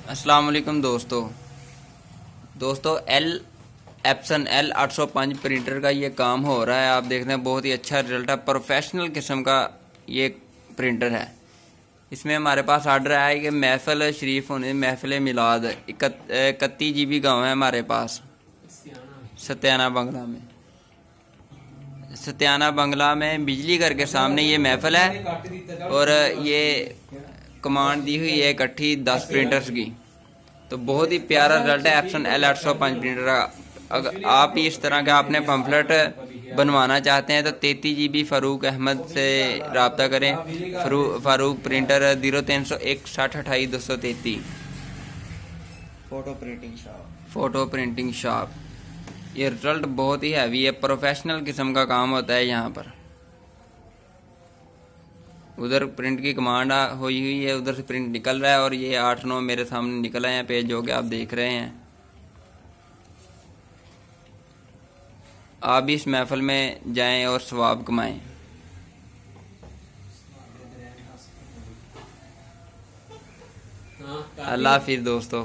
अस्सलाम वालेकुम दोस्तों एप्सन L805 प्रिंटर का ये काम हो रहा है। आप देख रहे हैं बहुत ही अच्छा रिजल्ट है। प्रोफेशनल किस्म का ये प्रिंटर है। इसमें हमारे पास ऑर्डर आया है कि महफिल शरीफ होने महफिल मिलाद 31 GB गाँव है हमारे पास सत्याना बंगला में बिजली घर के सामने ये महफिल है और ये कमांड दी हुई है इकट्ठी 10 प्रिंटर्स की। तो बहुत ही प्यारा रिजल्ट है एप्सन L805 प्रिंटर का। अगर आप इस तरह का आपने पम्फलेट बनवाना चाहते हैं तो 33 GB फारूक अहमद से रब्ता करें। Farooq printer 0301 60 28 233 photo printing shop. ये रिजल्ट बहुत ही हैवी है। प्रोफेशनल किस्म का काम होता है यहाँ पर। उधर प्रिंट की कमांड हुई है, उधर से प्रिंट निकल रहा है और ये 8-9 मेरे सामने निकल आए हैं पेज जो कि आप देख रहे हैं। आप भी इस महफिल में जाएं और सवाब कमाएं। अल्लाह हाफिज़ दोस्तों।